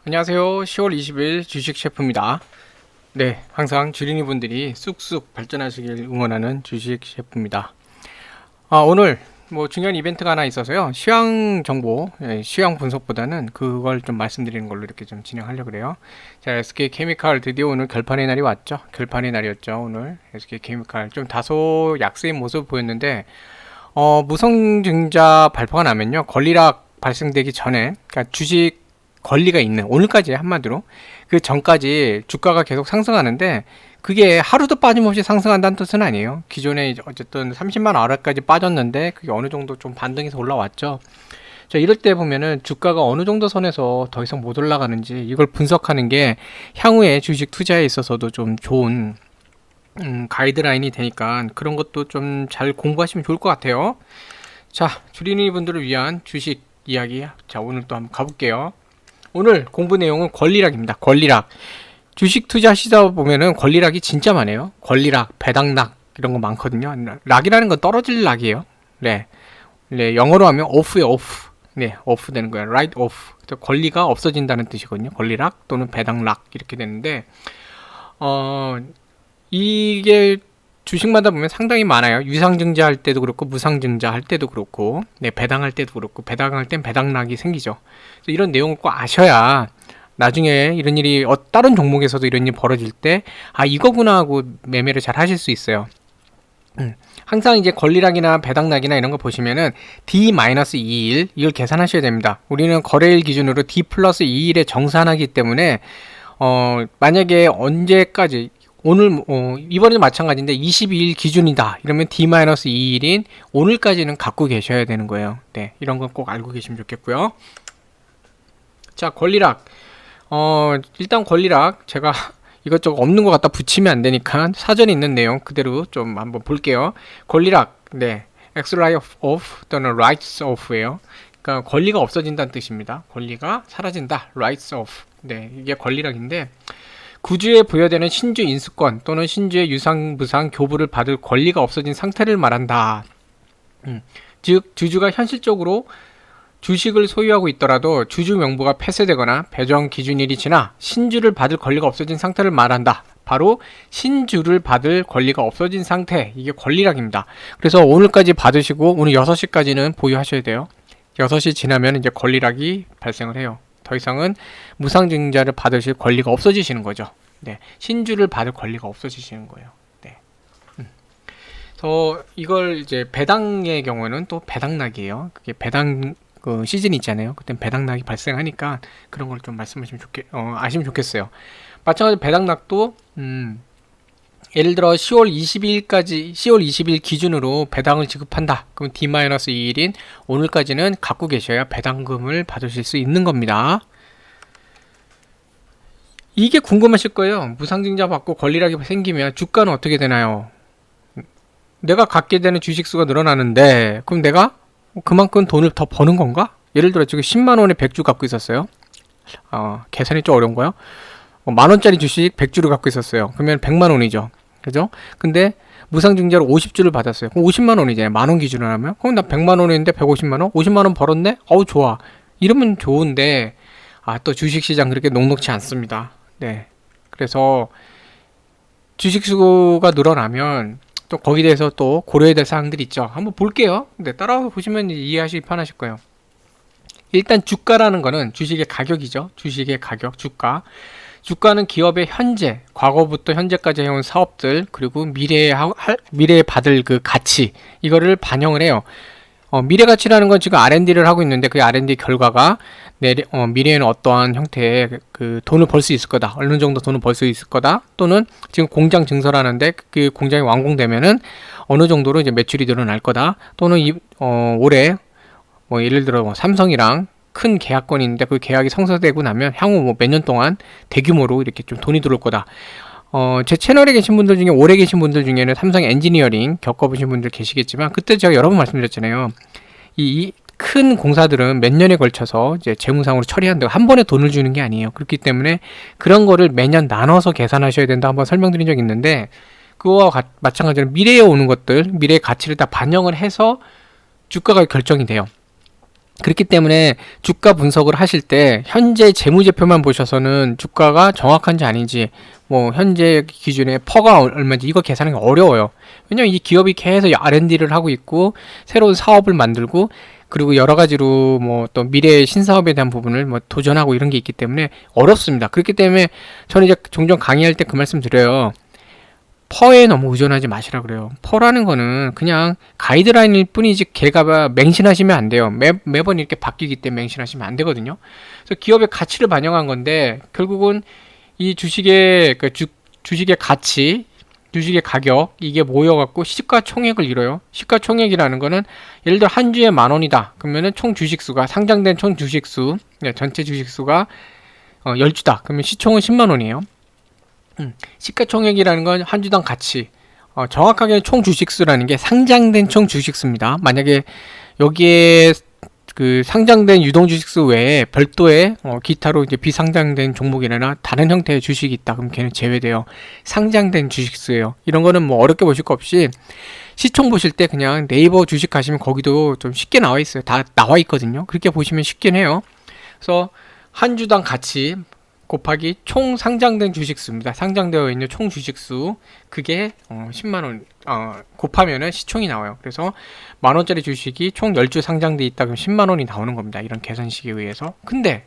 안녕하세요. 10월 20일 주식 셰프입니다. 네, 항상 주린이 분들이 쑥쑥 발전하시길 응원하는 주식 셰프입니다. 오늘 뭐 중요한 이벤트가 하나 있어서요. 시황 정보, 시황 분석보다는 그걸 좀 말씀드리는 걸로 이렇게 좀 진행하려고 그래요. 자, SK케미칼 드디어 오늘 결판의 날이 왔죠. 결판의 날이었죠. 오늘 SK케미칼 좀 다소 약세인 모습 보였는데 무성증자 발표가 나면요. 권리락 발생되기 전에, 그러니까 주식 권리가 있는 오늘까지 한마디로 그 전까지 주가가 계속 상승하는데 그게 하루도 빠짐없이 상승한다는 뜻은 아니에요. 기존에 어쨌든 30만 아래까지 빠졌는데 그게 어느 정도 좀 반등해서 올라왔죠. 자, 이럴 때 보면은 주가가 어느 정도 선에서 더 이상 못 올라가는지 이걸 분석하는 게 향후에 주식 투자에 있어서도 좀 좋은 가이드라인이 되니까 그런 것도 좀 잘 공부하시면 좋을 것 같아요. 자, 주린이 분들을 위한 주식 이야기, 자 오늘 또 한번 가볼게요. 오늘 공부 내용은 권리락입니다. 권리락. 주식 투자하시다 보면은 권리락이 진짜 많아요. 권리락, 배당락 이런 거 많거든요. 락이라는 건 떨어질 락이에요. 네. 네, 영어로 하면 off에 off. 네, off 되는 거예요. write off. 권리가 없어진다는 뜻이거든요. 권리락 또는 배당락 이렇게 되는데 이게 주식마다 보면 상당히 많아요. 유상증자 할 때도 그렇고 무상증자 할 때도 그렇고 네, 배당할 때도 그렇고 배당할 땐 배당락이 생기죠. 이런 내용을 꼭 아셔야 나중에 이런 일이 다른 종목에서도 이런 일이 벌어질 때 이거구나 하고 매매를 잘 하실 수 있어요. 항상 이제 권리락이나 배당락이나 이런 거 보시면은 D-2일 이걸 계산하셔야 됩니다. 우리는 거래일 기준으로 D+2일에 정산하기 때문에 만약에 언제까지 오늘 이번에도 마찬가지인데 22일 기준이다 이러면 D-2일인 오늘까지는 갖고 계셔야 되는 거예요. 네, 이런 건 꼭 알고 계시면 좋겠고요. 자, 권리락. 일단 권리락 제가 이것저것 없는 것 갖다 붙이면 안 되니까 사전에 있는 내용 그대로 좀 한번 볼게요. 권리락, 네, exercise of 또는 rights of예요. 그러니까 권리가 없어진다는 뜻입니다. 권리가 사라진다, rights of. 네, 이게 권리락인데 구주에 부여되는 신주 인수권 또는 신주의 유상, 무상, 교부를 받을 권리가 없어진 상태를 말한다. 즉 주주가 현실적으로 주식을 소유하고 있더라도 주주 명부가 폐쇄되거나 배정 기준일이 지나 신주를 받을 권리가 없어진 상태를 말한다. 바로 신주를 받을 권리가 없어진 상태, 이게 권리락입니다. 그래서 오늘까지 받으시고 오늘 6시까지는 보유하셔야 돼요. 6시 지나면 이제 권리락이 발생을 해요. 더 이상은 무상증자를 받으실 권리가 없어지시는 거죠. 네, 신주를 받을 권리가 없어지시는 거예요. 네. 그래서 이걸 이제 배당의 경우에는 또 배당락이에요. 그게 배당 그 시즌이 있잖아요. 그때 배당락이 발생하니까 그런 걸 좀 말씀하시면 아시면 좋겠어요. 마찬가지로 배당락도 예를 들어 10월 20일 기준으로 배당을 지급한다. 그럼 D-2일인 오늘까지는 갖고 계셔야 배당금을 받으실 수 있는 겁니다. 이게 궁금하실 거예요. 무상증자 받고 권리락이 생기면 주가는 어떻게 되나요? 내가 갖게 되는 주식수가 늘어나는데 그럼 내가 그만큼 돈을 더 버는 건가? 예를 들어 지금 10만원에 100주 갖고 있었어요. 계산이 좀 어려운 거요. 만원짜리 주식 100주를 갖고 있었어요. 그러면 100만원이죠. 그죠? 근데 무상증자로 50주를 받았어요. 그럼 50만원이잖아요. 만원 기준으로 하면. 그럼 나 100만원인데 150만원? 50만원 벌었네? 좋아. 이러면 좋은데, 또 주식시장 그렇게 녹록치 않습니다. 네. 그래서 주식수가 늘어나면 또 거기에 대해서 또 고려해야 될 사항들이 있죠. 한번 볼게요. 네, 따라와 보시면 이해하시기 편하실 거예요. 일단 주가라는 거는 주식의 가격이죠. 주식의 가격, 주가. 주가는 기업의 현재, 과거부터 현재까지 해온 사업들, 그리고 미래에 받을 그 가치, 이거를 반영을 해요. 미래 가치라는 건 지금 R&D를 하고 있는데 그 R&D 결과가 미래에는 어떠한 형태의 그 돈을 벌 수 있을 거다. 어느 정도 돈을 벌 수 있을 거다. 또는 지금 공장 증설하는데 그 공장이 완공되면은 어느 정도로 이제 매출이 늘어날 거다. 또는 올해 예를 들어 삼성이랑 큰 계약권이 있는데 그 계약이 성사되고 나면 향후 몇 년 동안 대규모로 이렇게 좀 돈이 들어올 거다. 제 채널에 계신 분들 중에 오래 계신 분들 중에는 삼성 엔지니어링 겪어보신 분들 계시겠지만 그때 제가 여러 번 말씀드렸잖아요. 이 큰 공사들은 몇 년에 걸쳐서 이제 재무상으로 처리한다고 한 번에 돈을 주는 게 아니에요. 그렇기 때문에 그런 거를 매년 나눠서 계산하셔야 된다 한번 설명드린 적이 있는데 그거와 마찬가지로 미래에 오는 것들, 미래의 가치를 다 반영을 해서 주가가 결정이 돼요. 그렇기 때문에 주가 분석을 하실 때 현재 재무제표만 보셔서는 주가가 정확한지 아닌지 뭐 현재 기준에 퍼가 얼마인지 이거 계산하기 어려워요. 왜냐면 이 기업이 계속 R&D를 하고 있고 새로운 사업을 만들고 그리고 여러 가지로 뭐 또 미래의 신사업에 대한 부분을 뭐 도전하고 이런 게 있기 때문에 어렵습니다. 그렇기 때문에 저는 이제 종종 강의할 때 그 말씀 드려요. 퍼에 너무 의존하지 마시라 그래요. 퍼라는 거는 그냥 가이드라인일 뿐이지 걔가 맹신하시면 안 돼요. 매번 이렇게 바뀌기 때문에 맹신하시면 안 되거든요. 그래서 기업의 가치를 반영한 건데 결국은 이 주식의 주식의 가치, 주식의 가격 이게 모여갖고 시가총액을 이뤄요. 시가총액이라는 거는 예를 들어 한 주에 10,000원이다. 그러면은 총 주식수가 상장된 총 주식수, 전체 주식수가 10주다. 그러면 시총은 10만 원이에요. 시가총액이라는 건 한 주당 가치, 정확하게는 총 주식수라는 게 상장된 총 주식수입니다. 만약에 여기에 그 상장된 유동주식수 외에 별도의 기타로 이제 비상장된 종목이나 다른 형태의 주식이 있다. 그럼 걔는 제외돼요. 상장된 주식수예요. 이런 거는 뭐 어렵게 보실 거 없이 시총 보실 때 그냥 네이버 주식 가시면 거기도 좀 쉽게 나와 있어요. 다 나와 있거든요. 그렇게 보시면 쉽긴 해요. 그래서 한 주당 가치 곱하기 총 상장된 주식수입니다. 상장되어 있는 총 주식수 그게 10만원 곱하면은 시총이 나와요. 그래서 만원짜리 주식이 총 10주 상장돼 있다 그러면 10만원이 나오는 겁니다. 이런 계산식에 의해서. 근데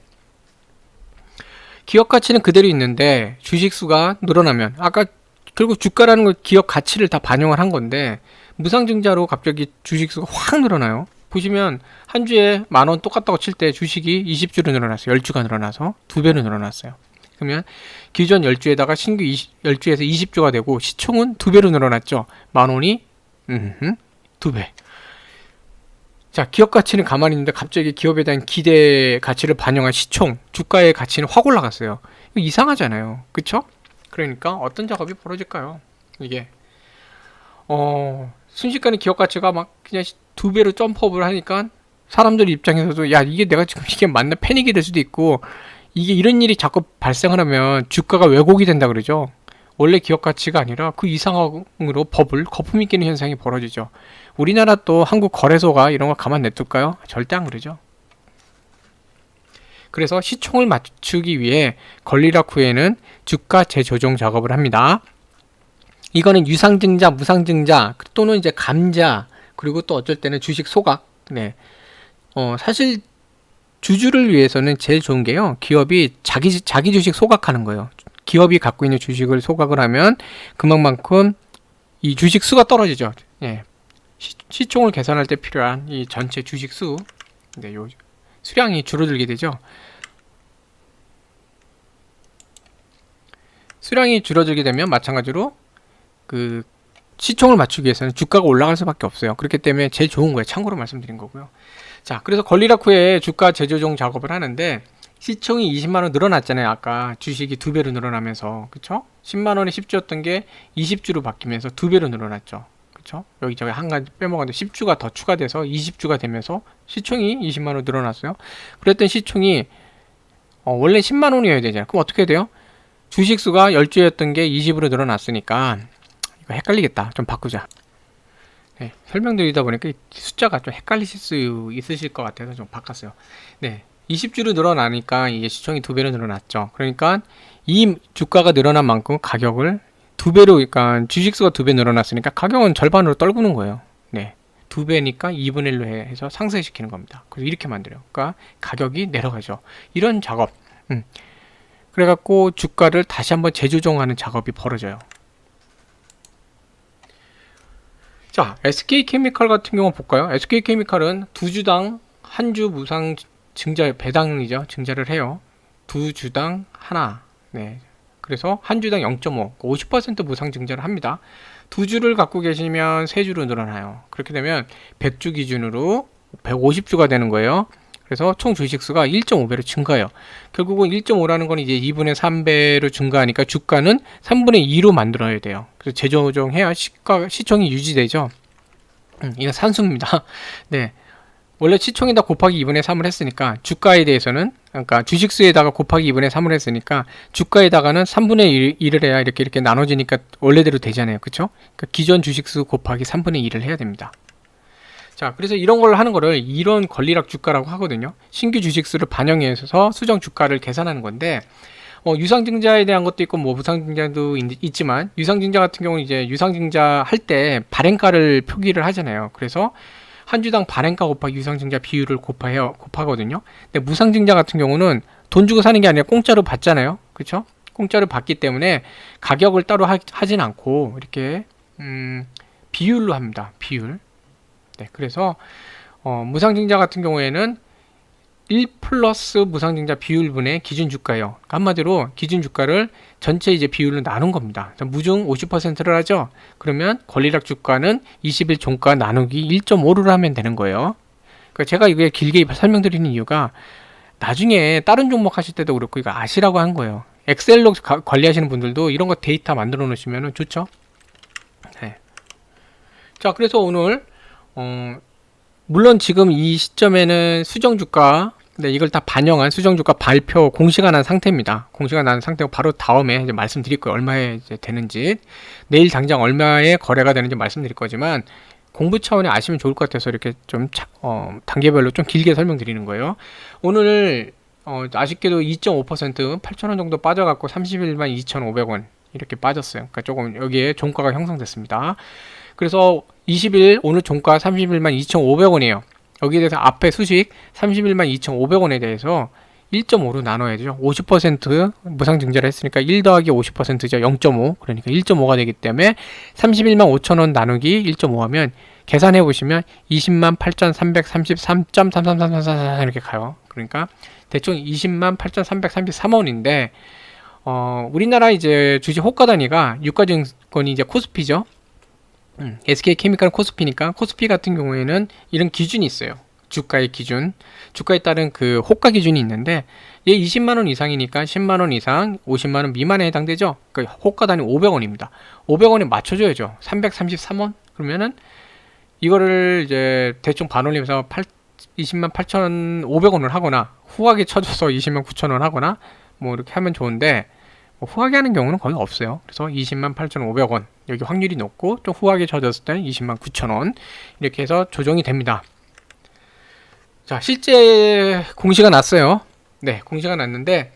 기업 가치는 그대로 있는데 주식수가 늘어나면 아까 결국 주가라는 건 기업 가치를 다 반영을 한 건데 무상증자로 갑자기 주식수가 확 늘어나요. 보시면 한 주에 10,000원 똑같다고 칠 때 주식이 20주로 늘어났어요. 10주가 늘어나서 2배로 늘어났어요. 그러면 기존 10주에다가 신규 10주에서 20주가 되고 시총은 2배로 늘어났죠. 10,000원이 2배. 자, 기업 가치는 가만히 있는데 갑자기 기업에 대한 기대 가치를 반영한 시총, 주가의 가치는 확 올라갔어요. 이거 이상하잖아요. 그쵸? 그러니까 어떤 작업이 벌어질까요? 이게 순식간에 기업 가치가 막 그냥 2배로 점프업을 하니까 사람들 입장에서도 야 이게 내가 지금 이게 맞나 패닉이 될 수도 있고 이게 이런 일이 자꾸 발생을 하면 주가가 왜곡이 된다 그러죠. 원래 기업 가치가 아니라 그 이상으로 거품이 끼는 현상이 벌어지죠. 우리나라 또 한국 거래소가 이런 거 가만 냅둘까요? 절대 안 그러죠. 그래서 시총을 맞추기 위해 권리락 후에는 주가 재조정 작업을 합니다. 이거는 유상증자, 무상증자 또는 이제 감자 그리고 또 어쩔 때는 주식 소각. 네. 사실 주주를 위해서는 제일 좋은 게요. 기업이 자기 주식 소각하는 거예요. 기업이 갖고 있는 주식을 소각을 하면 그만큼 이 주식 수가 떨어지죠. 예. 시총을 계산할 때 필요한 이 전체 주식 수, 네, 요 수량이 줄어들게 되죠. 수량이 줄어들게 되면 마찬가지로 그 시총을 맞추기 위해서는 주가가 올라갈 수밖에 없어요. 그렇기 때문에 제일 좋은 거예요. 참고로 말씀드린 거고요. 자, 그래서 권리락 후에 주가 재조정 작업을 하는데 시총이 20만원 늘어났잖아요. 아까 주식이 2배로 늘어나면서 그쵸? 10만원에 10주였던 게 20주로 바뀌면서 2배로 늘어났죠. 그쵸? 여기저기 한 가지 빼먹었는데 10주가 더 추가돼서 20주가 되면서 시총이 20만원 늘어났어요. 그랬던 시총이 원래 10만원이어야 되잖아요. 그럼 어떻게 돼요? 주식수가 10주였던 게 20으로 늘어났으니까 이거 헷갈리겠다. 좀 바꾸자. 네, 설명드리다 보니까 숫자가 좀 헷갈리실 수 있으실 것 같아서 좀 바꿨어요. 네, 20주로 늘어나니까 이게 시총이 2배로 늘어났죠. 그러니까 이 주가가 늘어난 만큼 가격을 2배로, 그러니까 주식수가 2배 늘어났으니까 가격은 절반으로 떨구는 거예요. 네, 2배니까 2분의 1로 해서 상쇄시키는 겁니다. 그래서 이렇게 만들어요. 그러니까 가격이 내려가죠. 이런 작업. 그래갖고 주가를 다시 한번 재조정하는 작업이 벌어져요. 자, SK케미칼 같은 경우 볼까요? SK케미칼은 2주당 한 주 무상 증자 배당이죠. 증자를 해요. 2주당 하나. 네. 그래서 한 주당 0.5, 50% 무상 증자를 합니다. 2주를 갖고 계시면 3주로 늘어나요. 그렇게 되면 100주 기준으로 150주가 되는 거예요. 그래서 총 주식수가 1.5배로 증가해요. 결국은 1.5라는 건 이제 2분의 3배로 증가하니까 주가는 3분의 2로 만들어야 돼요. 그래서 재조정해야 시총이 유지되죠. 이건 산수입니다. 네. 원래 시총에다 곱하기 2분의 3을 했으니까 주가에 대해서는, 그러니까 주식수에다가 곱하기 2분의 3을 했으니까 주가에다가는 3분의 1을 해야 이렇게 나눠지니까 원래대로 되잖아요. 그쵸? 그러니까 기존 주식수 곱하기 3분의 1을 해야 됩니다. 자, 그래서 이런 걸 하는 거를 이런 권리락 주가라고 하거든요. 신규 주식수를 반영해서 수정 주가를 계산하는 건데, 유상증자에 대한 것도 있고, 뭐, 무상증자도 있지만, 유상증자 같은 경우는 이제 유상증자 할 때 발행가를 표기를 하잖아요. 그래서 한 주당 발행가 곱하기 유상증자 비율을 곱하거든요. 근데 무상증자 같은 경우는 돈 주고 사는 게 아니라 공짜로 받잖아요. 그쵸? 공짜로 받기 때문에 가격을 따로 하진 않고, 이렇게, 비율로 합니다. 비율. 네, 그래서 무상증자 같은 경우에는 1 플러스 무상증자 비율분의 기준주가예요. 그러니까 한마디로 기준주가를 전체 이제 비율로 나눈 겁니다. 무중 50%를 하죠. 그러면 권리락 주가는 20일 종가 나누기 1.5를 하면 되는 거예요. 그러니까 제가 이게 길게 설명드리는 이유가 나중에 다른 종목 하실 때도 그렇고 이거 아시라고 한 거예요. 엑셀로 관리하시는 분들도 이런 거 데이터 만들어 놓으시면 좋죠. 네. 자, 그래서 오늘 물론 지금 이 시점에는 수정주가, 네, 이걸 다 반영한 수정주가 발표 공시가 난 상태입니다. 공시가 난 상태고 바로 다음에 이제 말씀드릴 거예요. 얼마에 이제 되는지, 내일 당장 얼마에 거래가 되는지 말씀드릴 거지만 공부 차원에 아시면 좋을 것 같아서 이렇게 좀 단계별로 좀 길게 설명드리는 거예요. 오늘 아쉽게도 2.5% 8,000원 정도 빠져갖고 31만 2,500원 이렇게 빠졌어요. 그러니까 조금 여기에 종가가 형성됐습니다. 그래서 20일 오늘 종가 31만 2,500원이에요. 여기에 대해서 앞에 수식 31만 2,500원에 대해서 1.5로 나눠야죠. 50% 무상증자를 했으니까 1 더하기 50%죠. 0.5. 그러니까 1.5가 되기 때문에 31만 5천원 나누기 1.5 하면 계산해 보시면 20만 8,333.3333 이렇게 가요. 그러니까 대충 20만 8,333원인데 우리나라 이제 주식 호가 단위가 유가증권이 이제 코스피죠. SK케미칼은 코스피니까 코스피 같은 경우에는 이런 기준이 있어요. 주가의 기준, 주가에 따른 그 호가 기준이 있는데 얘 20만원 이상이니까 10만원 이상 50만원 미만에 해당되죠. 그러니까 호가 단위 500원입니다 500원에 맞춰줘야죠. 333원 그러면은 이거를 이제 대충 반올림해서 20만 8,500원을 하거나 후하게 쳐줘서 20만 9천원 하거나 뭐 이렇게 하면 좋은데 후하게 하는 경우는 거의 없어요. 그래서 20만 8,500원 여기 확률이 높고 좀 후하게 쳐졌을 때 20만 9천원 이렇게 해서 조정이 됩니다. 자, 실제 공시가 났어요. 네, 공시가 났는데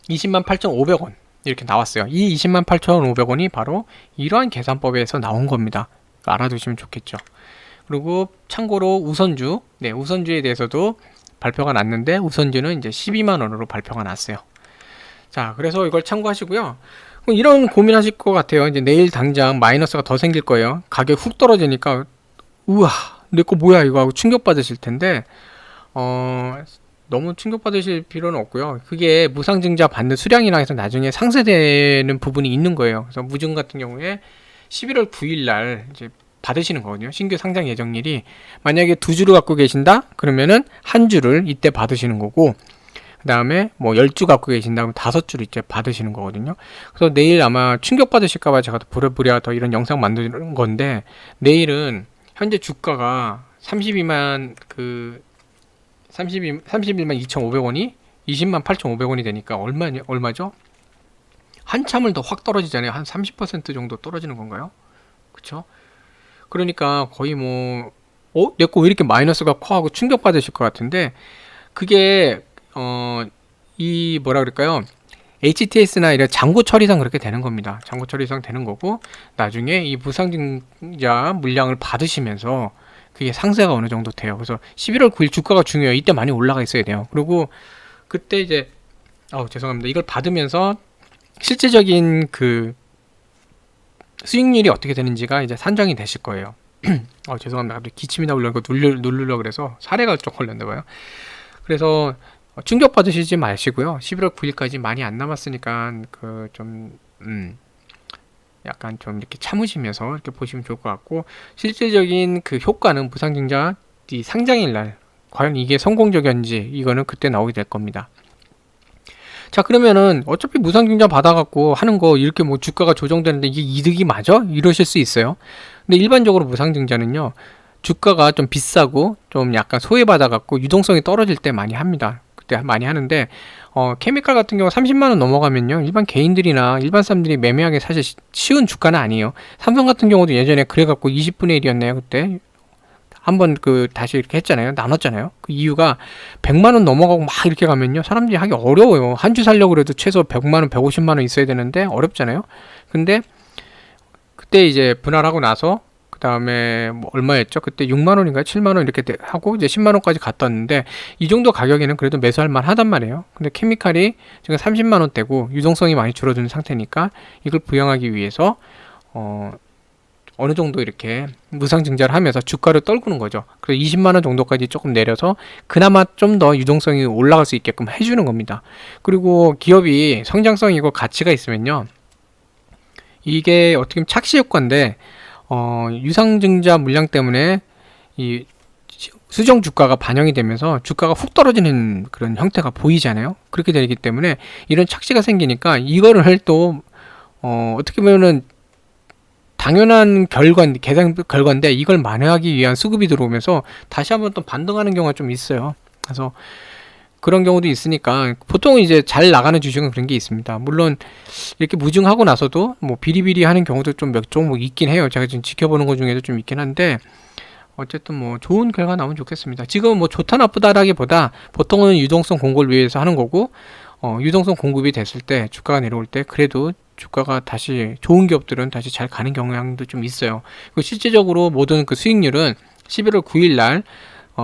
20만 8,500원 이렇게 나왔어요. 이 20만 8,500원이 바로 이러한 계산법에서 나온 겁니다. 알아두시면 좋겠죠. 그리고 참고로 우선주, 네, 우선주에 대해서도 발표가 났는데 우선주는 이제 12만원으로 발표가 났어요. 자, 그래서 이걸 참고하시고요. 이런 고민하실 것 같아요. 이제 내일 당장 마이너스가 더 생길 거예요. 가격이 훅 떨어지니까 우와 내 거 뭐야 이거 하고 충격받으실 텐데 너무 충격받으실 필요는 없고요. 그게 무상증자 받는 수량이랑 해서 나중에 상쇄되는 부분이 있는 거예요. 그래서 무증 같은 경우에 11월 9일 날 이제 받으시는 거거든요. 신규 상장 예정일이 만약에 2주를 갖고 계신다 그러면은 한 주를 이때 받으시는 거고 그 다음에 뭐 10주 갖고 계신다면 5주를 이제 받으시는 거거든요. 그래서 내일 아마 충격 받으실까봐 제가 부랴부랴 더 이런 영상 만드는 건데 내일은 현재 주가가 31만 2,500원이 20만 8,500원이 되니까 얼마죠? 한참을 더 확 떨어지잖아요. 한 30% 정도 떨어지는 건가요? 그쵸? 그러니까 거의 뭐 내 거 왜 이렇게 마이너스가 커 하고 충격 받으실 것 같은데 그게 이 뭐라 그럴까요? HTS나 이런 잔고 처리상 그렇게 되는 겁니다. 잔고 처리상 되는 거고 나중에 이 무상증자 물량을 받으시면서 그게 상세가 어느 정도 돼요. 그래서 11월 9일 주가가 중요해요. 이때 많이 올라가 있어야 돼요. 그리고 그때 이제 죄송합니다. 이걸 받으면서 실제적인 그 수익률이 어떻게 되는지가 이제 산정이 되실 거예요. 죄송합니다. 갑자기 기침이 나오려고 누르려고 그래서 사례가 좀 걸렸나 봐요. 그래서 충격 받으시지 마시고요. 11월 9일까지 많이 안 남았으니까 약간 좀 이렇게 참으시면서 이렇게 보시면 좋을 것 같고 실질적인 그 효과는 무상증자 이 상장일 날 과연 이게 성공적이었는지 이거는 그때 나오게 될 겁니다. 자, 그러면은 어차피 무상증자 받아갖고 하는 거 이렇게 뭐 주가가 조정되는데 이게 이득이 맞아? 이러실 수 있어요. 근데 일반적으로 무상증자는요 주가가 좀 비싸고 좀 약간 소외받아갖고 유동성이 떨어질 때 많이 합니다. 그때 많이 하는데 케미칼 같은 경우 30만원 넘어가면요 일반 개인들이나 일반 사람들이 매매하기 사실 쉬운 주가는 아니에요. 삼성 같은 경우도 예전에 그래갖고 20분의 1이었네요 그때. 한번 그 다시 이렇게 했잖아요. 나눴잖아요. 그 이유가 100만 원 넘어가고 막 이렇게 가면요. 사람들이 하기 어려워요. 한 주 살려고 그래도 최소 100만 원, 150만 원 있어야 되는데 어렵잖아요. 근데 그때 이제 분할하고 나서 그 다음에 뭐 얼마였죠? 그때 6만 원인가요? 7만 원 이렇게 하고 이제 10만 원까지 갔다 왔는데 이 정도 가격에는 그래도 매수할 만 하단 말이에요. 근데 케미칼이 지금 30만 원대고 유동성이 많이 줄어든 상태니까 이걸 부양하기 위해서 어느 정도 이렇게 무상증자를 하면서 주가를 떨구는 거죠. 그래서 20만 원 정도까지 조금 내려서 그나마 좀 더 유동성이 올라갈 수 있게끔 해주는 겁니다. 그리고 기업이 성장성이고 가치가 있으면요. 이게 어떻게 보면 착시 효과인데 유상증자 물량 때문에 이 수정 주가가 반영이 되면서 주가가 훅 떨어지는 그런 형태가 보이잖아요. 그렇게 되기 때문에 이런 착시가 생기니까 이거를 또 어떻게 보면은 당연한 계산 결과인데 이걸 만회하기 위한 수급이 들어오면서 다시 한번 또 반등하는 경우가 좀 있어요. 그래서 그런 경우도 있으니까 보통 이제 잘 나가는 주식은 그런 게 있습니다. 물론 이렇게 무증하고 나서도 뭐 비리비리 하는 경우도 좀 몇 종목 있긴 해요. 제가 지금 지켜보는 것 중에도 좀 있긴 한데 어쨌든 뭐 좋은 결과 나오면 좋겠습니다. 지금 뭐 좋다 나쁘다라기보다 보통은 유동성 공급을 위해서 하는 거고 유동성 공급이 됐을 때 주가가 내려올 때 그래도 주가가 다시 좋은 기업들은 다시 잘 가는 경향도 좀 있어요. 그리고 실제적으로 모든 그 수익률은 11월 9일 날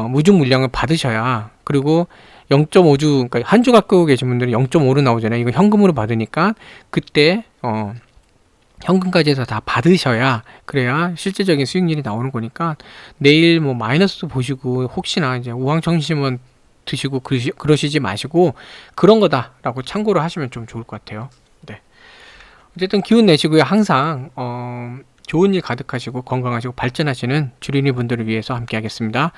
무증 물량을 받으셔야 그리고 0.5주 그러니까 한 주 갖고 계신 분들은 0.5로 나오잖아요. 이거 현금으로 받으니까 그때 현금까지 해서 다 받으셔야 그래야 실제적인 수익률이 나오는 거니까 내일 뭐 마이너스도 보시고 혹시나 이제 우황청심원 드시고 그러시지 마시고 그런 거다라고 참고를 하시면 좀 좋을 것 같아요. 네. 어쨌든 기운 내시고요. 항상 좋은 일 가득하시고 건강하시고 발전하시는 주린이 분들을 위해서 함께 하겠습니다.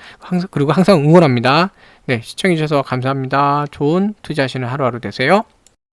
그리고 항상 응원합니다. 네, 시청해주셔서 감사합니다. 좋은 투자하시는 하루하루 되세요.